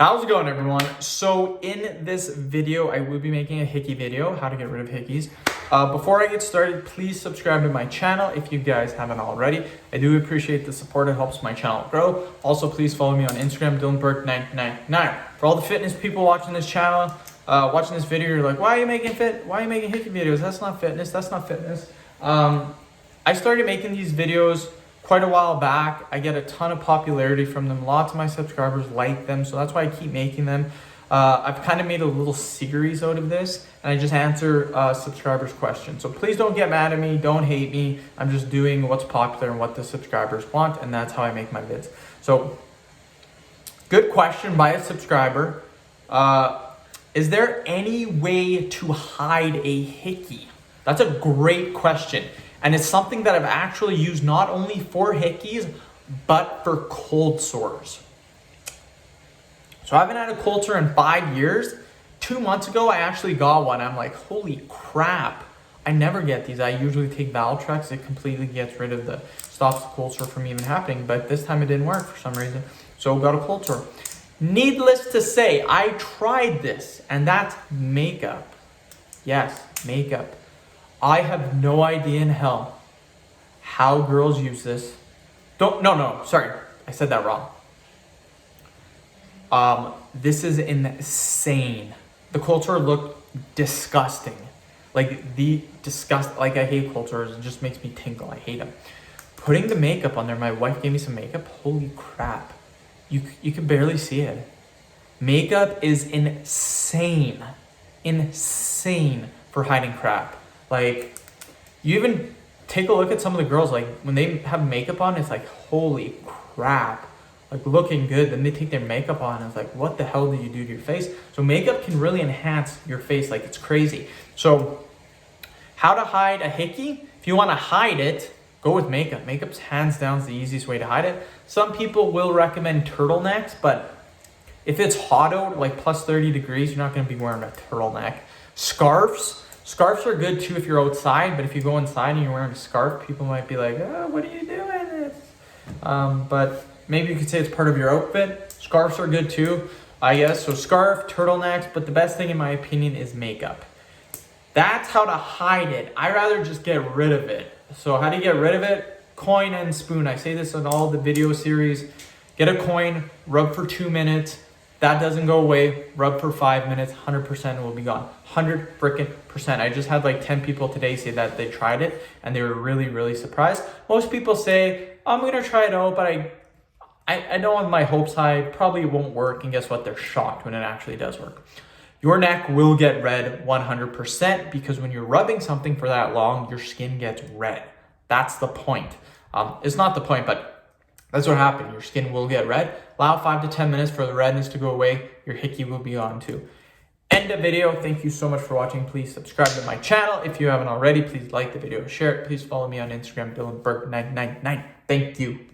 How's it going, everyone? So in this video, I will be making a hickey video, how to get rid of hickeys. Before I get started, please subscribe to my channel if you guys haven't already. I do appreciate the support. It helps my channel grow. Also, please follow me on Instagram, DylanBurke999. For all the fitness people watching this channel, watching this video, you're like, why are you making hickey videos? That's not fitness. That's not fitness. I started making these videos quite a while back. I get a ton of popularity from them. Lots of my subscribers like them, so that's why I keep making them. I've kind of made a little series out of this, and I just answer subscribers' questions. So please don't get mad at me, don't hate me. I'm just doing what's popular and what the subscribers want, and that's how I make my vids. So, good question by a subscriber. Is there any way to hide a hickey? That's a great question. And it's something that I've actually used not only for hickeys, but for cold sores. So I haven't had a cold sore in 5 years. 2 months ago, I actually got one. I'm like, holy crap. I never get these. I usually take Valtrex. It completely gets rid of stops the cold sore from even happening. But this time it didn't work for some reason. So got a cold sore. Needless to say, I tried this, and that's makeup. Yes, makeup. I have no idea in hell how girls use this. Sorry, I said that wrong. This is insane. The cold sore looked disgusting. Like I hate cold sores. It just makes me tingle. I hate them. Putting the makeup on there, my wife gave me some makeup. Holy crap. You can barely see it. Makeup is insane. Insane for hiding crap. Like, you even take a look at some of the girls, like, when they have makeup on, it's like, holy crap. Like, looking good. Then they take their makeup on, and it's like, what the hell did you do to your face? So makeup can really enhance your face. Like, it's crazy. So, how to hide a hickey? If you want to hide it, go with makeup. Makeup's hands down the easiest way to hide it. Some people will recommend turtlenecks, but if it's hot out, like plus 30 degrees, you're not going to be wearing a turtleneck. Scarves are good too if you're outside, but if you go inside and you're wearing a scarf, people might be like, oh, what are you doing? But maybe you could say it's part of your outfit. Scarves are good too, I guess. So scarf, turtlenecks, but the best thing in my opinion is makeup. That's how to hide it. I rather just get rid of it. So how do you get rid of it? Coin and spoon. I say this in all the video series. Get a coin, rub for 2 minutes. That doesn't go away. Rub for 5 minutes, 100% will be gone. 100%. I just had like 10 people today say that they tried it and they were really, really surprised. Most people say, I'm going to try it out, but I know on my hopes high, probably won't work. And guess what? They're shocked when it actually does work. Your neck will get red 100% because when you're rubbing something for that long, your skin gets red. That's the point. It's not the point, but that's what happened. Your skin will get red. Allow 5 to 10 minutes for the redness to go away. Your hickey will be gone too. End of video. Thank you so much for watching. Please subscribe to my channel. If you haven't already, please like the video, share it. Please follow me on Instagram, DylanBurke999. Thank you.